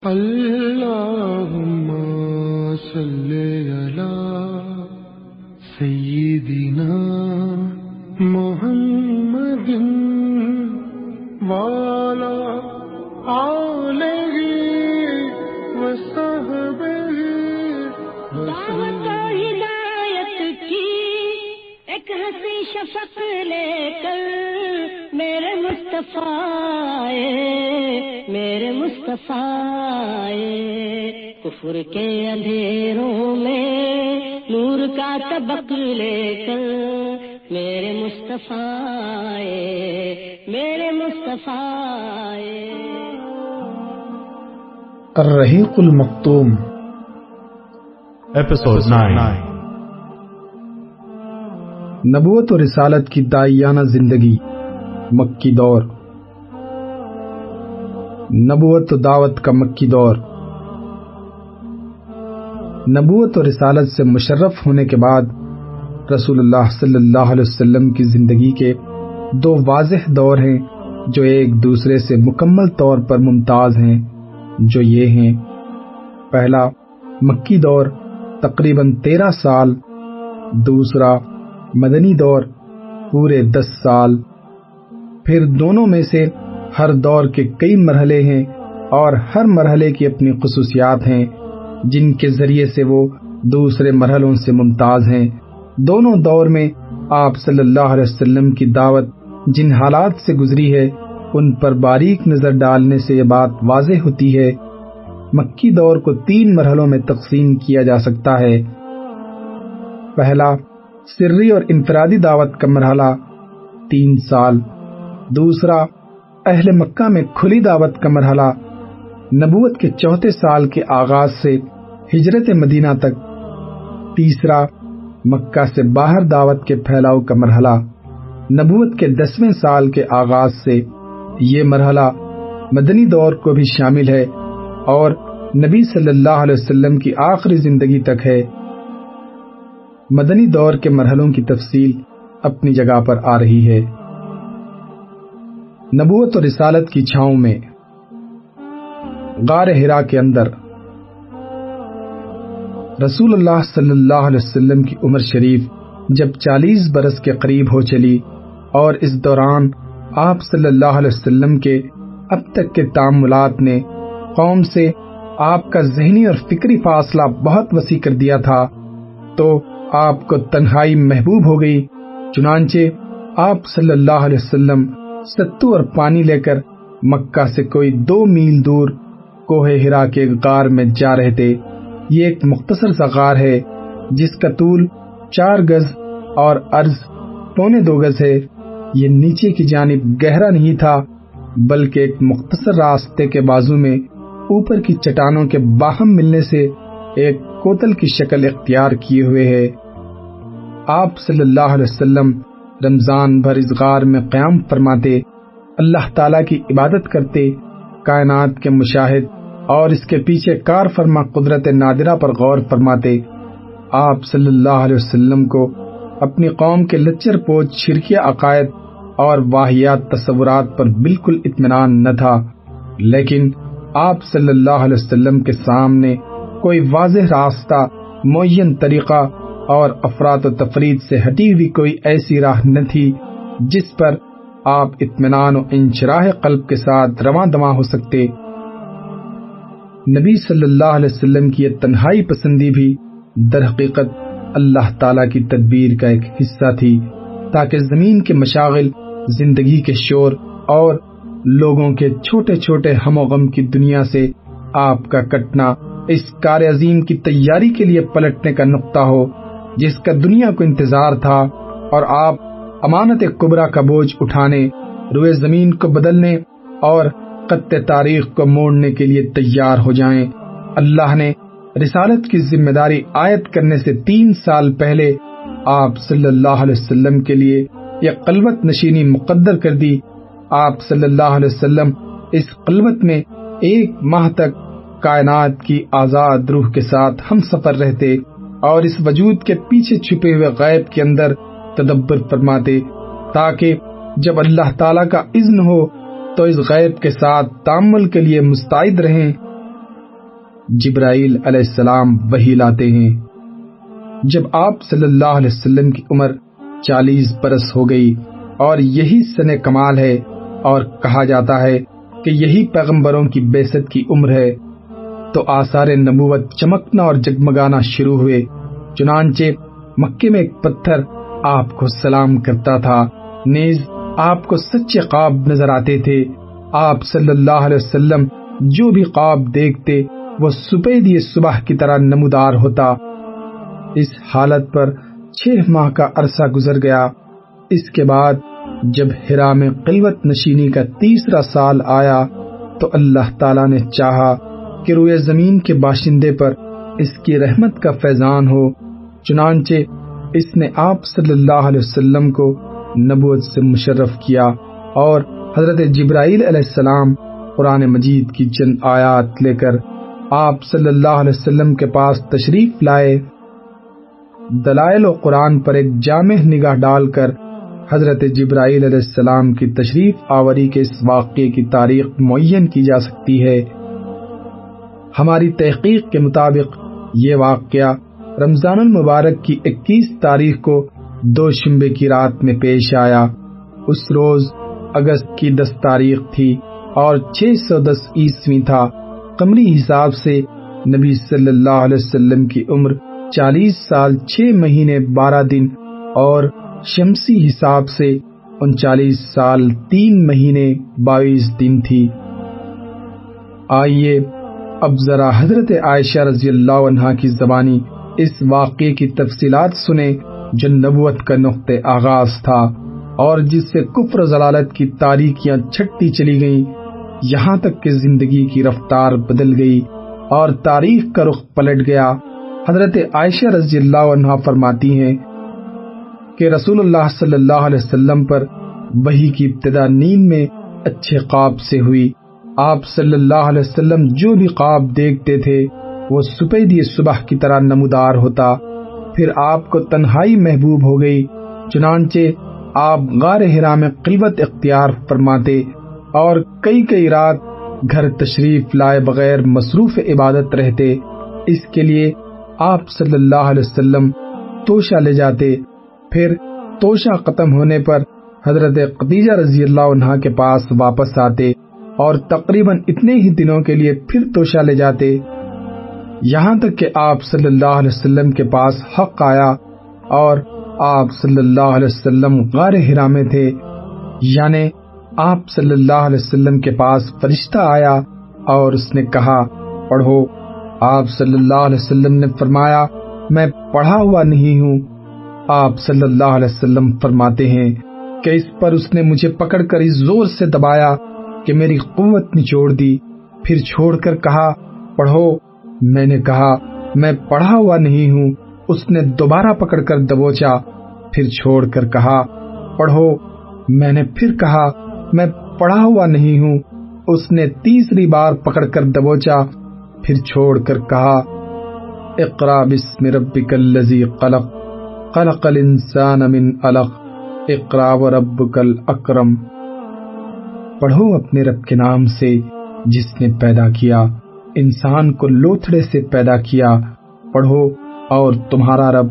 اللهم صل على سيدنا محمد وعلى آله وصحبه دعوت و ہدایت کی ایک ہنسی شفق لے کر میرے مصطفیٰ کفر کے اندھیروں میں نور کا طبق لے کر میرے مصطفیٰ الرحیق المختوم Episode 9. نبوت و رسالت کی داعیانہ زندگی مکی دور۔ نبوت و دعوت کا مکی دور۔ نبوت و رسالت سے مشرف ہونے کے بعد رسول اللہ صلی اللہ علیہ وسلم کی زندگی کے دو واضح دور ہیں جو ایک دوسرے سے مکمل طور پر ممتاز ہیں، جو یہ ہیں: پہلا مکی دور تقریباً 13 سال، دوسرا مدنی دور پورے 10 سال۔ پھر دونوں میں سے ہر دور کے کئی مرحلے ہیں اور ہر مرحلے کی اپنی خصوصیات ہیں جن کے ذریعے سے وہ دوسرے مرحلوں سے ممتاز ہیں۔ دونوں دور میں آپ صلی اللہ علیہ وسلم کی دعوت جن حالات سے گزری ہے ان پر باریک نظر ڈالنے سے یہ بات واضح ہوتی ہے۔ مکی دور کو 3 مرحلوں میں تقسیم کیا جا سکتا ہے۔ پہلا سری اور انفرادی دعوت کا مرحلہ 3 سال، دوسرا اہل مکہ میں کھلی دعوت کا مرحلہ نبوت کے 4 سال کے آغاز سے ہجرت مدینہ تک، تیسرا مکہ سے باہر دعوت کے پھیلاؤ کا مرحلہ نبوت کے 10ویں سال کے آغاز سے۔ یہ مرحلہ مدنی دور کو بھی شامل ہے اور نبی صلی اللہ علیہ وسلم کی آخری زندگی تک ہے۔ مدنی دور کے مرحلوں کی تفصیل اپنی جگہ پر آ رہی ہے۔ نبوت و رسالت کی چھاؤں میں غار حرا کے اندر رسول اللہ صلی اللہ علیہ وسلم کی عمر شریف جب 40 برس کے قریب ہو چلی اور اس دوران آپ صلی اللہ علیہ وسلم کے اب تک کے تعاملات نے قوم سے آپ کا ذہنی اور فکری فاصلہ بہت وسیع کر دیا تھا، تو آپ کو تنہائی محبوب ہو گئی۔ چنانچہ آپ صلی اللہ علیہ وسلم ستو اور پانی لے کر مکہ سے کوئی 2 میل دور کوہ حرا کے غار میں جا رہے تھے۔ یہ ایک مختصر سا غار ہے جس کا طول 4 گز اور عرض 2.25 گز ہے۔ یہ نیچے کی جانب گہرا نہیں تھا بلکہ ایک مختصر راستے کے بازو میں اوپر کی چٹانوں کے باہم ملنے سے ایک کوتل کی شکل اختیار کیے ہوئے ہے۔ آپ صلی اللہ علیہ وسلم رمضان بھر اس غار میں قیام فرماتے، اللہ تعالیٰ کی عبادت کرتے، کائنات کے مشاہد اور اس کے پیچھے کار فرما قدرت نادرہ پر غور فرماتے۔ آپ صلی اللہ علیہ وسلم کو اپنی قوم کے لچر پوچ شرکیہ عقائد اور واہیات تصورات پر بالکل اطمینان نہ تھا، لیکن آپ صلی اللہ علیہ وسلم کے سامنے کوئی واضح راستہ، معین طریقہ اور افراط و تفرید سے ہٹی ہوئی کوئی ایسی راہ نہ تھی جس پر آپ اطمینان و انشراح قلب کے ساتھ رواں دواں ہو سکتے۔ نبی صلی اللہ علیہ وسلم کی یہ تنہائی پسندی بھی در حقیقت اللہ تعالیٰ کی تدبیر کا ایک حصہ تھی، تاکہ زمین کے مشاغل، زندگی کے شور اور لوگوں کے چھوٹے چھوٹے ہم و غم کی دنیا سے آپ کا کٹنا اس کار عظیم کی تیاری کے لیے پلٹنے کا نقطہ ہو جس کا دنیا کو انتظار تھا، اور آپ امانت کبریٰ کا بوجھ اٹھانے، روئے زمین کو بدلنے اور خط تاریخ کو موڑنے کے لیے تیار ہو جائیں۔ اللہ نے رسالت کی ذمہ داری عائد کرنے سے 3 سال پہلے آپ صلی اللہ علیہ وسلم کے لیے یہ قلوت نشینی مقدر کر دی۔ آپ صلی اللہ علیہ وسلم اس قلوت میں 1 ماہ تک کائنات کی آزاد روح کے ساتھ ہم سفر رہتے اور اس وجود کے پیچھے چھپے ہوئے غیب کے اندر تدبر فرماتے، تاکہ جب اللہ تعالیٰ کا اذن ہو تو اس غیب کے ساتھ تامل کے لیے مستعد رہیں۔ جبرائیل علیہ السلام وحی لاتے ہیں۔ جب آپ صلی اللہ علیہ وسلم کی عمر 40 برس ہو گئی اور یہی سن کمال ہے اور کہا جاتا ہے کہ یہی پیغمبروں کی بعثت کی عمر ہے، تو آثار نبوت چمکنا اور جگمگانا شروع ہوئے۔ چنانچہ مکے میں ایک پتھر آپ کو سلام کرتا تھا، نیز آپ کو سچے خواب نظر آتے تھے۔ آپ صلی اللہ علیہ وسلم جو بھی خواب دیکھتے وہ سپیدی صبح کی طرح نمودار ہوتا۔ اس حالت پر 6 ماہ کا عرصہ گزر گیا۔ اس کے بعد جب حرا میں خلوت نشینی کا 3 سال آیا تو اللہ تعالیٰ نے چاہا کہ روئے زمین کے باشندے پر اس کی رحمت کا فیضان ہو، چنانچہ اس نے آپ صلی اللہ علیہ وسلم کو نبوت سے مشرف کیا اور حضرت جبرائیل علیہ السلام قرآن مجید کی چند آیات لے کر آپ صلی اللہ علیہ وسلم کے پاس تشریف لائے۔ دلائل و قرآن پر ایک جامع نگاہ ڈال کر حضرت جبرائیل علیہ السلام کی تشریف آوری کے اس واقعے کی تاریخ معین کی جا سکتی ہے۔ ہماری تحقیق کے مطابق یہ واقعہ رمضان المبارک کی 21 تاریخ کو دوشنبے کی رات میں پیش آیا۔ اس روز اگست کی 10 تاریخ تھی اور 610 عیسوی تھا۔ قمری حساب سے نبی صلی اللہ علیہ وسلم کی عمر 40 سال 6 مہینے 12 دن اور شمسی حساب سے 39 سال 3 مہینے 22 دن تھی۔ آئیے اب ذرا حضرت عائشہ رضی اللہ عنہا کی زبانی اس واقعے کی تفصیلات سنیں جو نبوت کا نقطہ آغاز تھا اور جس سے کفر و ضلالت کی تاریکیاں چھٹتی چلی گئیں، یہاں تک کہ زندگی کی رفتار بدل گئی اور تاریخ کا رخ پلٹ گیا۔ حضرت عائشہ رضی اللہ عنہا فرماتی ہیں کہ رسول اللہ صلی اللہ علیہ وسلم پر وحی کی ابتدا نیند میں اچھے خواب سے ہوئی۔ آپ صلی اللہ علیہ وسلم جو بھی خواب دیکھتے تھے وہ سپیدی صبح کی طرح نمودار ہوتا۔ پھر آپ کو تنہائی محبوب ہو گئی، چنانچہ آپ غار حرا میں خلوت اختیار فرماتے اور کئی رات گھر تشریف لائے بغیر مصروف عبادت رہتے۔ اس کے لیے آپ صلی اللہ علیہ وسلم توشہ لے جاتے، پھر توشہ ختم ہونے پر حضرت خدیجہ رضی اللہ عنہا کے پاس واپس آتے اور تقریباً اتنے ہی دنوں کے لیے پھر توشہ لے جاتے، یہاں تک کہ آپ صلی اللہ علیہ وسلم کے پاس حق آیا اور آپ صلی اللہ علیہ وسلم غار حرا میں تھے، یعنی آپ صلی اللہ علیہ وسلم کے پاس فرشتہ آیا اور اس نے کہا پڑھو۔ آپ صلی اللہ علیہ وسلم نے فرمایا میں پڑھا ہوا نہیں ہوں۔ آپ صلی اللہ علیہ وسلم فرماتے ہیں کہ اس پر اس نے مجھے پکڑ کر اس زور سے دبایا کہ میری قوت نچوڑ دی، پھر چھوڑ کر کہا پڑھو۔ میں نے کہا میں پڑھا ہوا نہیں ہوں۔ اس نے دوبارہ پکڑ کر دبوچا، پھر چھوڑ کر کہا پڑھو۔ میں نے پھر کہا میں پڑھا ہوا نہیں ہوں۔ اس نے تیسری بار پکڑ کر دبوچا، پھر چھوڑ کر کہا اقرأ بسم ربک الذی خلق خلق الانسان من علق اقرأ وربک الاکرم۔ پڑھو اپنے رب کے نام سے جس نے پیدا کیا، انسان کو لوتھڑے سے پیدا کیا، پڑھو اور تمہارا رب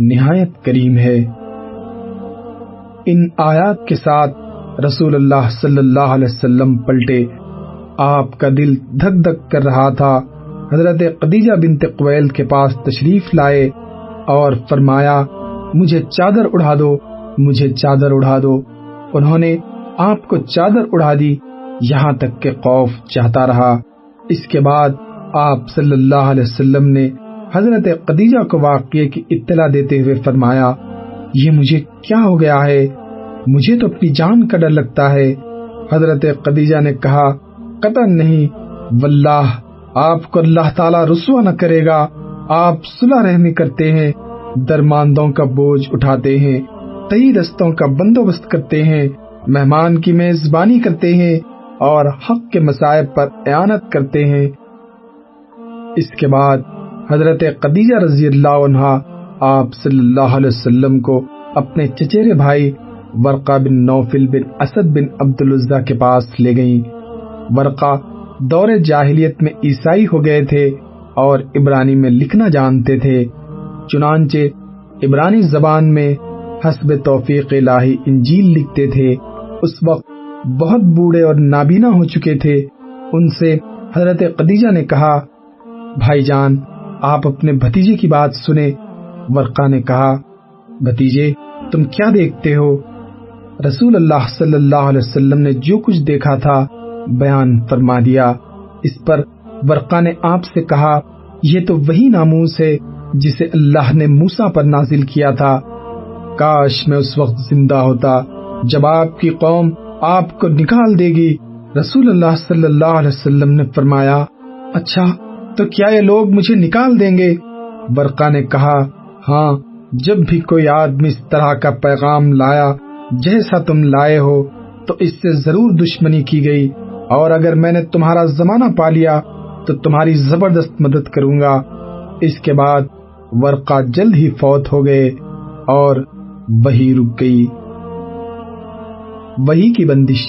نہایت کریم ہے۔ ان آیات کے ساتھ رسول اللہ صلی اللہ علیہ وسلم پلٹے، آپ کا دل دھک دھک کر رہا تھا۔ حضرت خدیجہ بنت قویل کے پاس تشریف لائے اور فرمایا مجھے چادر اڑا دو، مجھے چادر اڑا دو۔ انہوں نے آپ کو چادر اڑا دی، یہاں تک کہ خوف چاہتا رہا۔ اس کے بعد آپ صلی اللہ علیہ وسلم نے حضرت خدیجہ کو واقعے کی اطلاع دیتے ہوئے فرمایا یہ مجھے کیا ہو گیا ہے، مجھے تو اپنی جان کا ڈر لگتا ہے۔ حضرت خدیجہ نے کہا قطعاً نہیں، واللہ آپ کو اللہ تعالیٰ رسوا نہ کرے گا۔ آپ صلح رحمی کرتے ہیں، درماندوں کا بوجھ اٹھاتے ہیں، تہی دستوں کا بندوبست کرتے ہیں، مہمان کی میزبانی کرتے ہیں اور حق کے مصائب پر اعانت کرتے ہیں۔ اس کے بعد حضرت خدیجہ رضی اللہ عنہا آپ صلی اللہ علیہ وسلم کو اپنے چچیرے بھائی ورقہ بن نوفل بن اسد بن عبد العزیٰ کے پاس لے گئیں۔ ورقہ دور جاہلیت میں عیسائی ہو گئے تھے اور عبرانی میں لکھنا جانتے تھے۔ چنانچہ عبرانی زبان میں حسب توفیق الہی انجیل لکھتے تھے۔ اس وقت بہت بوڑھے اور نابینا ہو چکے تھے۔ ان سے حضرت خدیجہ نے کہا، بھائی جان، آپ اپنے بھتیجے کی بات سنیں۔ ورقہ نے کہا، بھتیجے تم کیا دیکھتے ہو؟ رسول اللہ صلی اللہ علیہ وسلم نے جو کچھ دیکھا تھا بیان فرما دیا۔ اس پر ورقہ نے آپ سے کہا، یہ تو وہی ناموس ہے جسے اللہ نے موسیٰ پر نازل کیا تھا۔ کاش میں اس وقت زندہ ہوتا جب آپ کی قوم آپ کو نکال دے گی۔ رسول اللہ صلی اللہ علیہ وسلم نے فرمایا، اچھا تو کیا یہ لوگ مجھے نکال دیں گے؟ ورقہ نے کہا، ہاں، جب بھی کوئی آدمی اس طرح کا پیغام لایا جیسا تم لائے ہو تو اس سے ضرور دشمنی کی گئی، اور اگر میں نے تمہارا زمانہ پا لیا تو تمہاری زبردست مدد کروں گا۔ اس کے بعد ورقہ جلد ہی فوت ہو گئے اور وحی رک گئی۔ وحی کی بندش۔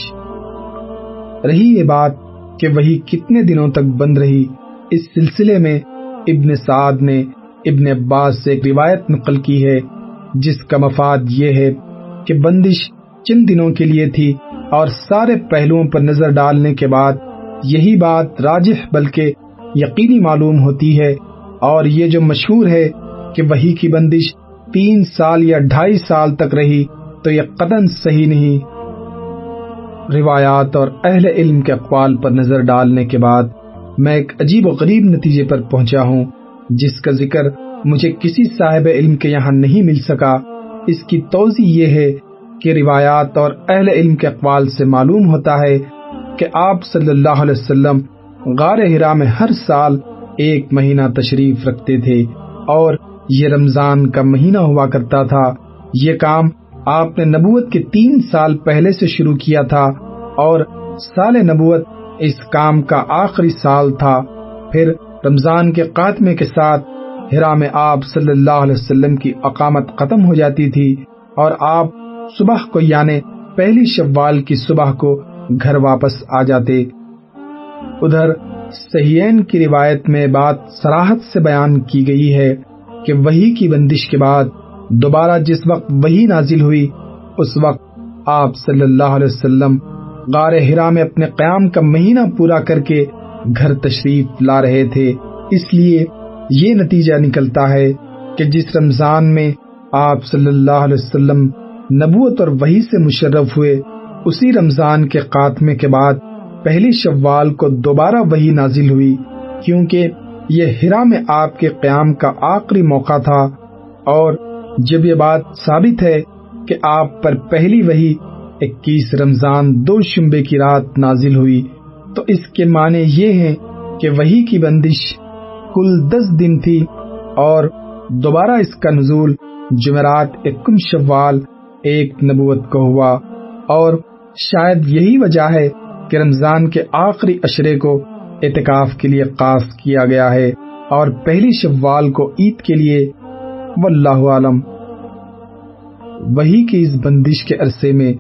رہی یہ بات کہ وحی کتنے دنوں تک بند رہی، اس سلسلے میں ابن سعد نے ابن عباس سے ایک روایت نقل کی ہے جس کا مفاد یہ ہے کہ بندش چند دنوں کے لیے تھی، اور سارے پہلوؤں پر نظر ڈالنے کے بعد یہی بات راجح بلکہ یقینی معلوم ہوتی ہے، اور یہ جو مشہور ہے کہ وحی کی بندش 3 سال یا 2.5 سال تک رہی، تو یہ قطعاً صحیح نہیں۔ روایات اور اہل علم کے اقوال پر نظر ڈالنے کے بعد میں ایک عجیب و غریب نتیجے پر پہنچا ہوں جس کا ذکر مجھے کسی صاحب علم کے یہاں نہیں مل سکا۔ اس کی توضیح یہ ہے کہ روایات اور اہل علم کے اقوال سے معلوم ہوتا ہے کہ آپ صلی اللہ علیہ وسلم غار حرا میں ہر سال 1 مہینہ تشریف رکھتے تھے، اور یہ رمضان کا مہینہ ہوا کرتا تھا۔ یہ کام آپ نے نبوت کے 3 سال پہلے سے شروع کیا تھا، اور سال نبوت اس کام کا آخری سال تھا۔ پھر رمضان کے خاتمے کے ساتھ حرا میں آپ صلی اللہ علیہ وسلم کی اقامت ختم ہو جاتی تھی، اور آپ صبح کو یعنی پہلی شوال کی صبح کو گھر واپس آ جاتے۔ ادھر صحیحین کی روایت میں بات صراحت سے بیان کی گئی ہے کہ وحی کی بندش کے بعد دوبارہ جس وقت وحی نازل ہوئی، اس وقت آپ صلی اللہ علیہ وسلم غار حرا میں اپنے قیام کا مہینہ پورا کر کے گھر تشریف لا رہے تھے۔ اس لیے یہ نتیجہ نکلتا ہے کہ جس رمضان میں آپ صلی اللہ علیہ وسلم نبوت اور وحی سے مشرف ہوئے، اسی رمضان کے خاتمے کے بعد پہلی شوال کو دوبارہ وحی نازل ہوئی، کیونکہ یہ حرا میں آپ کے قیام کا آخری موقع تھا۔ اور جب یہ بات ثابت ہے کہ آپ پر پہلی وحی 21 رمضان 2 شنبے کی رات نازل ہوئی، تو اس کے معنی یہ ہے کہ وحی کی بندش کل 10 دن تھی، اور دوبارہ اس کا نزول جمعرات 21 شوال 1 نبوت کو ہوا۔ اور شاید یہی وجہ ہے کہ رمضان کے آخری عشرے کو اعتکاف کے لیے خاص کیا گیا ہے، اور پہلی شوال کو عید کے لیے۔ واللہ عالم۔ وحی کی اس بندش کے عرصے میں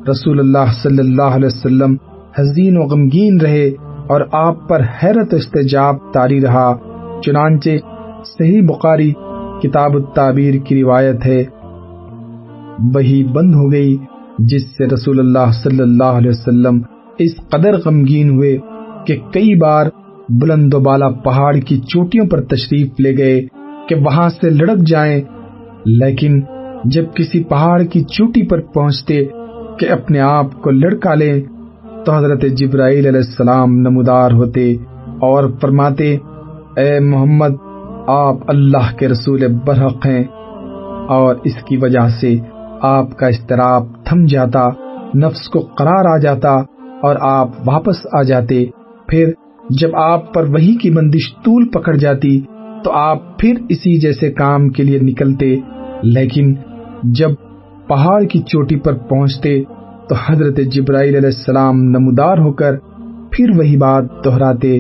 رسول اللہ صلی اللہ علیہ وسلم حزین و غمگین رہے، اور آپ پر حیرت و استعجاب طاری رہا۔ چنانچہ صحیح بخاری کتاب التعبیر کی روایت ہے، وحی بند ہو گئی، جس سے رسول اللہ صلی اللہ علیہ وسلم اس قدر غمگین ہوئے کہ کئی بار بلند و بالا پہاڑ کی چوٹیوں پر تشریف لے گئے کہ وہاں سے لڑک جائیں، لیکن جب کسی پہاڑ کی چوٹی پر پہنچتے کہ اپنے آپ کو لڑکا لیں تو حضرت جبرائیل علیہ السلام نمودار ہوتے اور فرماتے، اے محمد، آپ اللہ کے رسول برحق ہیں، اور اس کی وجہ سے آپ کا اضطراب تھم جاتا، نفس کو قرار آ جاتا، اور آپ واپس آ جاتے۔ پھر جب آپ پر وحی کی بندش طول پکڑ جاتی تو آپ پھر اسی جیسے کام کے لیے نکلتے، لیکن جب پہاڑ کی چوٹی پر پہنچتے تو حضرت جبرائیل علیہ السلام نمودار ہو کر پھر وہی بات دہراتے۔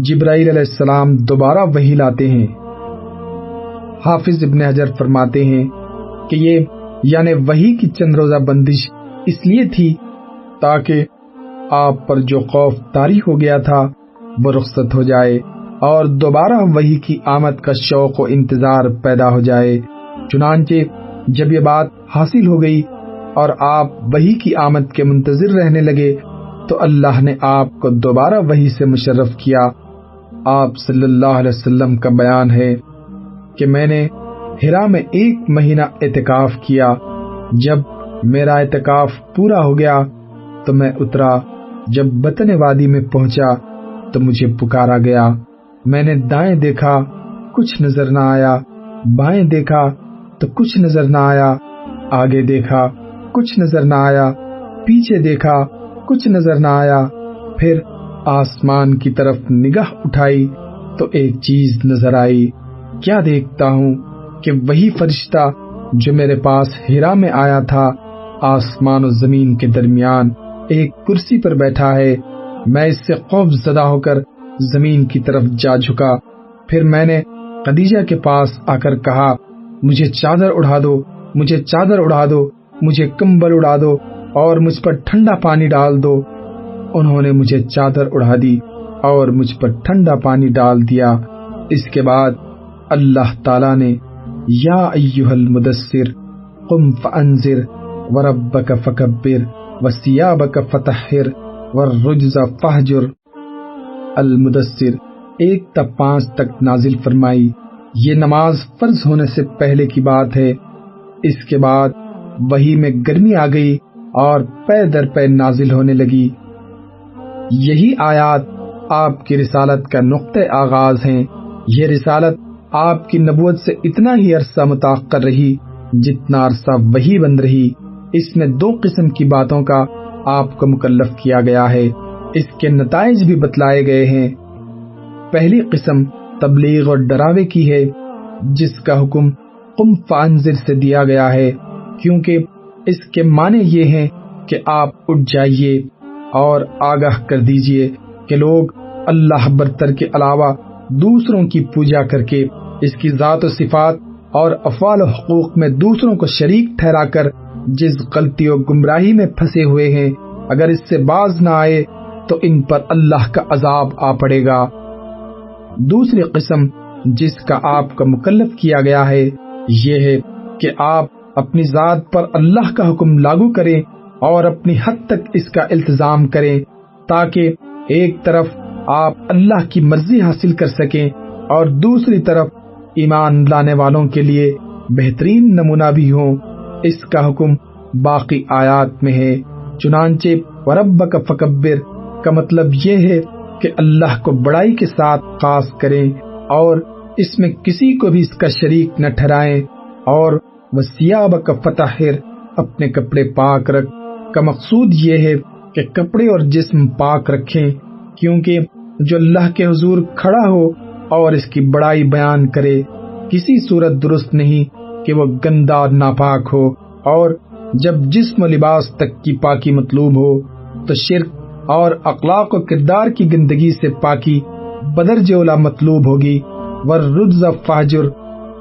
جبرائیل علیہ السلام دوبارہ وحی لاتے ہیں۔ حافظ ابن حجر فرماتے ہیں کہ یہ یعنی وحی کی چند روزہ بندش اس لیے تھی تاکہ آپ پر جو خوف طاری ہو گیا تھا وہ رخصت ہو جائے اور دوبارہ وحی کی آمد کا شوق و انتظار پیدا ہو جائے۔ چنانچہ جب یہ بات حاصل ہو گئی اور آپ وحی کی آمد کے منتظر رہنے لگے تو اللہ نے آپ کو دوبارہ وحی سے مشرف کیا۔ آپ صلی اللہ علیہ وسلم کا بیان ہے کہ میں نے ہرا میں 1 مہینہ اعتکاف کیا۔ جب میرا اعتکاف پورا ہو گیا تو میں اترا۔ جب بطن وادی میں پہنچا تو مجھے پکارا گیا۔ میں نے دائیں دیکھا، کچھ نظر نہ آیا، بائیں دیکھا تو کچھ نظر نہ آیا، آگے دیکھا کچھ نظر نہ آیا، پیچھے دیکھا کچھ نظر نہ آیا، پھر آسمان کی طرف نگاہ اٹھائی تو ایک چیز نظر آئی۔ کیا دیکھتا ہوں کہ وہی فرشتہ جو میرے پاس ہرا میں آیا تھا آسمان و زمین کے درمیان ایک کرسی پر بیٹھا ہے۔ میں اس سے خوف زدہ ہو کر زمین کی طرف جا جھکا۔ پھر میں نے خدیجہ کے پاس آ کر کہا، مجھے چادر اڑا دو، مجھے چادر اڑا دو، مجھے کمبل اڑا دو اور مجھ پر ٹھنڈا پانی ڈال دو۔ انہوں نے مجھے چادر اڑا دی اور مجھ پر ٹھنڈا پانی ڈال دیا۔ اس کے بعد اللہ تعالیٰ نے یا ایھا المدثر قم فانذر وربک فکبر وثیابک فطہر والرجز فہجر، المدثر 1 تا 5 تک نازل فرمائی۔ یہ نماز فرض ہونے سے پہلے کی بات ہے۔ اس کے بعد وحی میں گرمی آ گئی اور پے در پے نازل ہونے لگی۔ یہی آیات آپ کی رسالت کا نقطہ آغاز ہیں۔ یہ رسالت آپ کی نبوت سے اتنا ہی عرصہ متاخر رہی جتنا عرصہ وحی بند رہی۔ اس میں 2 قسم کی باتوں کا آپ کو مکلف کیا گیا ہے۔ اس کے نتائج بھی بتلائے گئے ہیں۔ پہلی قسم تبلیغ اور ڈراوے کی ہے، جس کا حکم قم فانذر سے دیا گیا ہے، کیونکہ اس کے معنی یہ ہیں کہ آپ اٹھ جائیے اور آگاہ کر دیجئے کہ لوگ اللہ برتر کے علاوہ دوسروں کی پوجا کر کے اس کی ذات و صفات اور افعال و حقوق میں دوسروں کو شریک ٹھہرا کر جس غلطی و گمراہی میں پھنسے ہوئے ہیں، اگر اس سے باز نہ آئے تو ان پر اللہ کا عذاب آ پڑے گا۔ دوسری قسم جس کا آپ کا مکلف کیا گیا ہے یہ ہے کہ آپ اپنی ذات پر اللہ کا حکم لاگو کریں اور اپنی حد تک اس کا التزام کریں، تاکہ ایک طرف آپ اللہ کی مرضی حاصل کر سکیں اور دوسری طرف ایمان لانے والوں کے لیے بہترین نمونہ بھی ہوں۔ اس کا حکم باقی آیات میں ہے۔ چنانچہ وربک فکبر کا مطلب یہ ہے کہ اللہ کو بڑائی کے ساتھ خاص کریں اور اس میں کسی کو بھی اس کا شریک نہ ٹھہرائیں، اور وثیابک فطہر اپنے کپڑے پاک رکھ کا مقصود یہ ہے کہ کپڑے اور جسم پاک رکھیں، کیونکہ جو اللہ کے حضور کھڑا ہو اور اس کی بڑائی بیان کرے کسی صورت درست نہیں کہ وہ گندا اور ناپاک ہو، اور جب جسم و لباس تک کی پاکی مطلوب ہو تو شرک اور اخلاق و کردار کی گندگی سے پاکی بدرجہ اولا مطلوب ہوگی۔ والرجز فہجر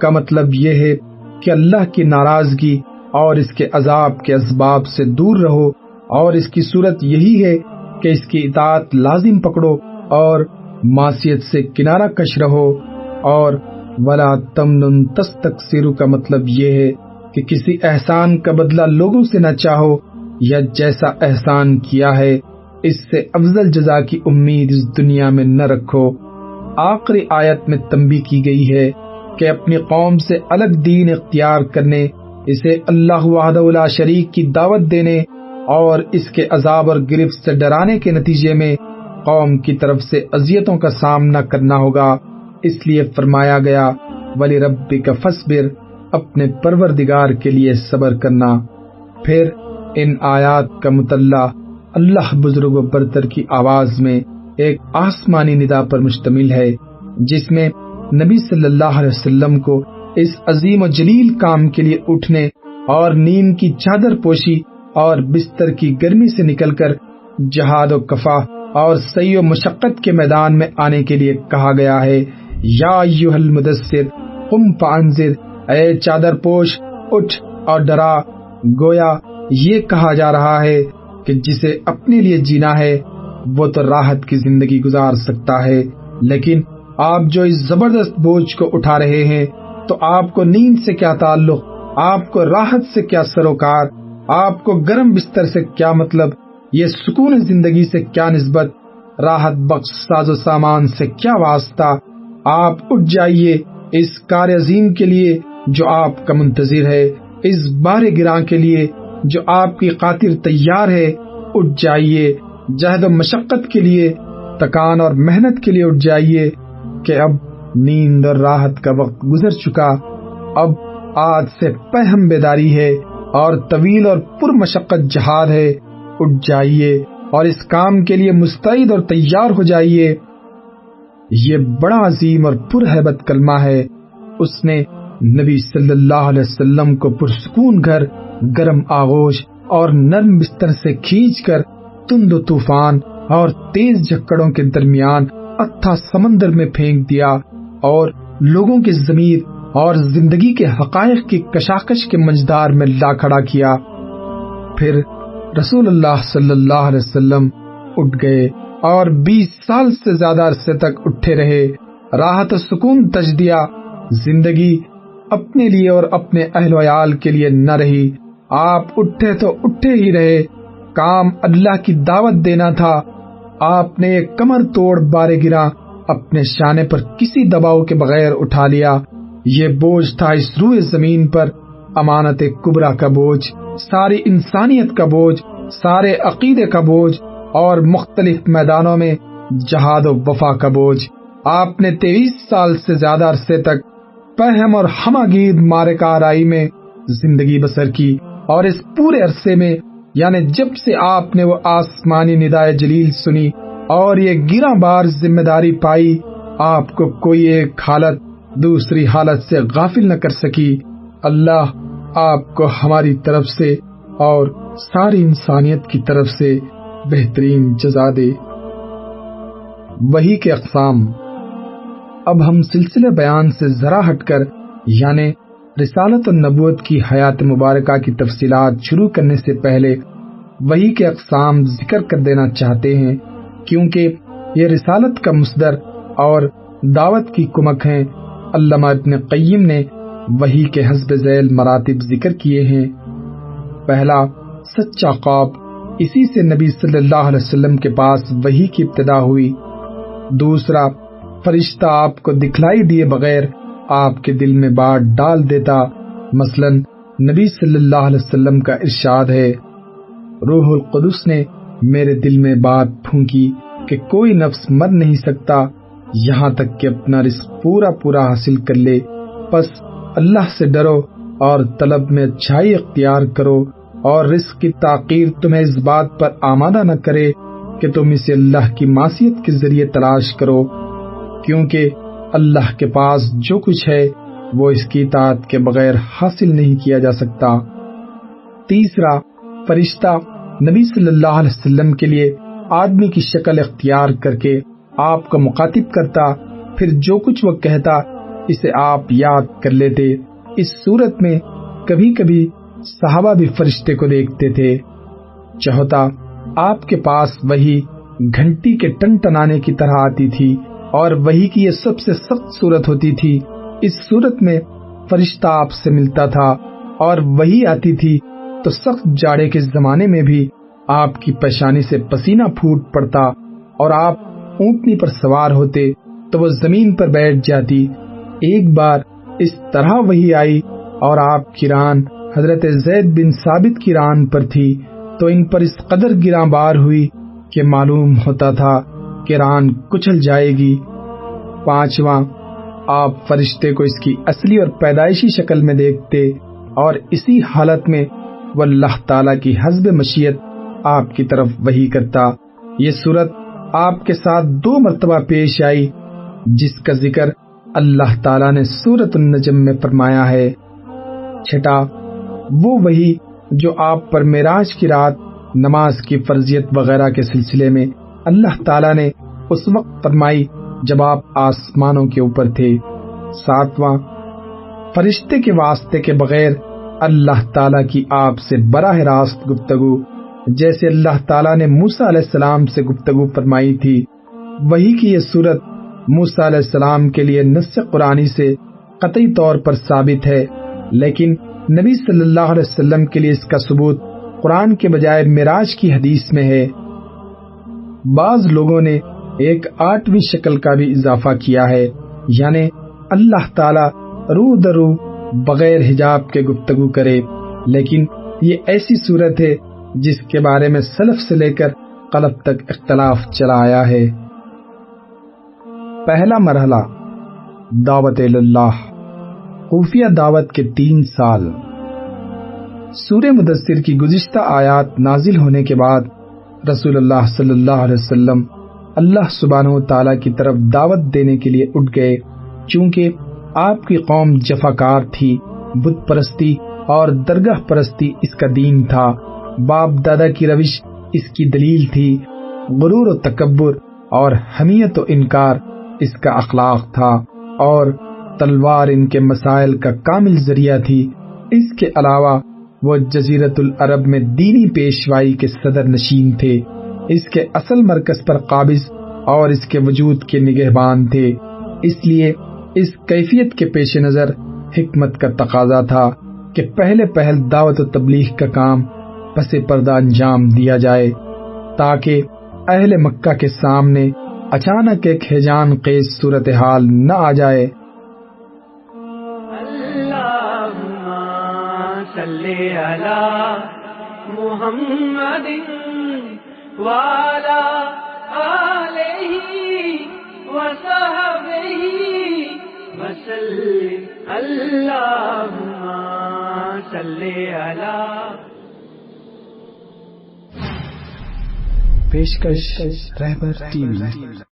کا مطلب یہ ہے کہ اللہ کی ناراضگی اور اس کے عذاب کے اسباب سے دور رہو، اور اس کی صورت یہی ہے کہ اس کی اطاعت لازم پکڑو اور معصیت سے کنارہ کش رہو۔ اور ولا تمنن تستکثر کا مطلب یہ ہے کہ کسی احسان کا بدلہ لوگوں سے نہ چاہو، یا جیسا احسان کیا ہے اس سے افضل جزا کی امید اس دنیا میں نہ رکھو۔ آخری آیت میں تنبیہ کی گئی ہے کہ اپنی قوم سے الگ دین اختیار کرنے، اسے اللہ وحدہ لا شریک کی دعوت دینے اور اس کے عذاب اور گرفت سے ڈرانے کے نتیجے میں قوم کی طرف سے اذیتوں کا سامنا کرنا ہوگا۔ اس لیے فرمایا گیا وَلِرَبِّكَ فَاصْبِرْ، اپنے پروردگار کے لیے صبر کرنا۔ پھر ان آیات کا مطلع اللہ بزرگ و برتر کی آواز میں ایک آسمانی ندا پر مشتمل ہے، جس میں نبی صلی اللہ علیہ وسلم کو اس عظیم و جلیل کام کے لیے اٹھنے اور نیند کی چادر پوشی اور بستر کی گرمی سے نکل کر جہاد و کفاح اور سعی و مشقت کے میدان میں آنے کے لیے کہا گیا ہے۔ یا ایھا المدثر قم فانذر، اے چادر پوش اٹھ اور ڈرا۔ گویا یہ کہا جا رہا ہے کہ جسے اپنے لیے جینا ہے وہ تو راحت کی زندگی گزار سکتا ہے، لیکن آپ جو اس زبردست بوجھ کو اٹھا رہے ہیں تو آپ کو نیند سے کیا تعلق، آپ کو راحت سے کیا سروکار، آپ کو گرم بستر سے کیا مطلب، یہ سکون زندگی سے کیا نسبت، راحت بخش ساز و سامان سے کیا واسطہ۔ آپ اٹھ جائیے اس کار عظیم کے لیے جو آپ کا منتظر ہے، اس بار گراں کے لیے جو آپ کی خاطر تیار ہے۔ اٹھ جائیے جہد و مشقت کے لیے، تکان اور محنت کے لیے اٹھ جائیے کہ اب نیند اور راحت کا وقت گزر چکا، اب آج سے پہم بیداری ہے اور طویل اور پر مشقت جہاد ہے۔ اٹھ جائیے اور اس کام کے لیے مستعد اور تیار ہو جائیے۔ یہ بڑا عظیم اور پرہیبت کلمہ ہے۔ اس نے نبی صلی اللہ علیہ وسلم کو پرسکون گھر، گرم آغوش اور نرم بستر سے کھینچ کر تند و طوفان اور تیز جھکڑوں کے درمیان اتھا سمندر میں پھینک دیا اور لوگوں کے ضمیر اور زندگی کے حقائق کی کشاکش کے منجدار میں لا کھڑا کیا۔ پھر رسول اللہ صلی اللہ علیہ وسلم اٹھ گئے اور 20 سال سے زیادہ عرصے تک اٹھے رہے۔ راحت و سکون تجدیہ زندگی اپنے لیے اور اپنے اہل و عیال کے لیے نہ رہی۔ آپ اٹھے تو اٹھے ہی رہے، کام اللہ کی دعوت دینا تھا۔ آپ نے ایک کمر توڑ بار گراں اپنے شانے پر کسی دباؤ کے بغیر اٹھا لیا۔ یہ بوجھ تھا اس روئے زمین پر امانت کبریٰ کا بوجھ، ساری انسانیت کا بوجھ، سارے عقیدے کا بوجھ اور مختلف میدانوں میں جہاد و وفا کا بوجھ۔ آپ نے 23 سال سے زیادہ عرصے تک پہم اور ہماگیر معرکہ آرائی میں زندگی بسر کی، اور اس پورے عرصے میں یعنی جب سے آپ نے وہ آسمانی ندائے جلیل سنی اور یہ گراں بار ذمہ داری پائی، آپ کو کوئی ایک حالت دوسری حالت سے غافل نہ کر سکی۔ اللہ آپ کو ہماری طرف سے اور ساری انسانیت کی طرف سے بہترین جزا دے۔ وحی کے اقسام۔ اب ہم سلسلہ بیان سے ذرا ہٹ کر یعنی رسالت النبوت کی حیات مبارکہ کی تفصیلات شروع کرنے سے پہلے وحی کے اقسام ذکر کر دینا چاہتے ہیں، کیونکہ یہ رسالت کا مصدر اور دعوت کی کمک ہیں۔ علامہ ابن قیم نے وحی کے حسب ذیل مراتب ذکر کیے ہیں۔ پہلا، سچا خواب، اسی سے نبی صلی اللہ علیہ وسلم کے پاس وحی کی ابتدا ہوئی۔ دوسرا، فرشتہ آپ کو دکھلائی دیے بغیر آپ کے دل میں بات ڈال دیتا، مثلا نبی صلی اللہ علیہ وسلم کا ارشاد ہے، روح القدس نے میرے دل میں بات پھونکی کہ کوئی نفس مر نہیں سکتا یہاں تک کہ اپنا رزق پورا پورا حاصل کر لے، پس اللہ سے ڈرو اور طلب میں اچھائی اختیار کرو، اور رزق کی تاخیر تمہیں اس بات پر آمادہ نہ کرے کہ تم اسے اللہ کی معصیت کے ذریعے تلاش کرو، کیونکہ اللہ کے پاس جو کچھ ہے وہ اس کی اطاعت کے بغیر حاصل نہیں کیا جا سکتا۔ تیسرا، فرشتہ نبی صلی اللہ علیہ وسلم کے لیے آدمی کی شکل اختیار کر کے آپ کو مخاطب کرتا، پھر جو کچھ وہ کہتا اسے آپ یاد کر لیتے۔ اس صورت میں کبھی کبھی صحابہ بھی فرشتے کو دیکھتے تھے۔ چوتھا، آپ کے پاس وحی گھنٹی کے ٹن ٹنانے کی طرح آتی تھی، اور وحی کی یہ سب سے سخت صورت ہوتی تھی۔ اس صورت میں فرشتہ آپ سے ملتا تھا اور وحی آتی تھی تو سخت جاڑے کے زمانے میں بھی آپ کی پیشانی سے پسینہ پھوٹ پڑتا، اور آپ اونٹنی پر سوار ہوتے تو وہ زمین پر بیٹھ جاتی۔ ایک بار اس طرح وحی آئی اور آپ کی ران حضرت زید بن ثابت کی ران پر تھی، تو ان پر اس قدر گراں بار ہوئی کہ معلوم ہوتا تھا کہ ران کچل جائے گی۔ پانچواں، آپ فرشتے کو اس کی اصلی اور پیدائشی شکل میں دیکھتے، اور اسی حالت میں وہ اللہ تعالیٰ کی حسب مشیت آپ کی طرف وحی کرتا۔ یہ صورت آپ کے ساتھ 2 مرتبہ پیش آئی، جس کا ذکر اللہ تعالیٰ نے سورۃ النجم میں فرمایا ہے۔ چھٹا، وہ وحی جو آپ پر معراج کی رات نماز کی فرضیت وغیرہ کے سلسلے میں اللہ تعالیٰ نے اس وقت فرمائی جب آپ آسمانوں کے اوپر تھے۔ ساتواں، فرشتے کے واسطے کے بغیر اللہ تعالیٰ کی آپ سے براہ راست گفتگو، جیسے اللہ تعالیٰ نے موسیٰ علیہ السلام سے گفتگو فرمائی تھی، وہی کی یہ صورت موسیٰ علیہ السلام کے لیے نص قرآنی سے قطعی طور پر ثابت ہے، لیکن نبی صلی اللہ علیہ وسلم کے لیے اس کا ثبوت قرآن کے بجائے معراج کی حدیث میں ہے۔ بعض لوگوں نے ایک 8ویں شکل کا بھی اضافہ کیا ہے، یعنی اللہ تعالیٰ روح درو بغیر حجاب کے گفتگو کرے، لیکن یہ ایسی صورت ہے جس کے بارے میں سلف سے لے کر قلب تک اختلاف چلا آیا ہے۔ پہلا مرحلہ دعوت اللہ، خفیہ دعوت کے 3 سال۔ سورہ مدثر کی گزشتہ آیات نازل ہونے کے بعد رسول اللہ صلی اللہ علیہ وسلم اللہ سبحانہ و تعالیٰ کی طرف دعوت دینے کے لیے اٹھ گئے، چونکہ آپ کی قوم جفاکار تھی، بت پرستی اور درگاہ پرستی اس کا دین تھا، باپ دادا کی روش اس کی دلیل تھی، غرور و تکبر اور حمیت و انکار اس کا اخلاق تھا، اور تلوار ان کے مسائل کا کامل ذریعہ تھی۔ اس کے علاوہ وہ جزیرت العرب میں دینی پیشوائی کے صدر نشین تھے، اس کے اصل مرکز پر قابض اور اس کے وجود کے نگہبان تھے۔ اس لیے اس کیفیت کے پیش نظر حکمت کا تقاضا تھا کہ پہلے پہل دعوت و تبلیغ کا کام پس پردہ انجام دیا جائے، تاکہ اہل مکہ کے سامنے اچانک ایک ہیجان خیز صورتحال نہ آ جائے۔ اللہم صلی علی محمد وعلی آلہ وصحبہ وسلم۔ اللہم صلی علی۔ پیشکش رہبر ٹی وی۔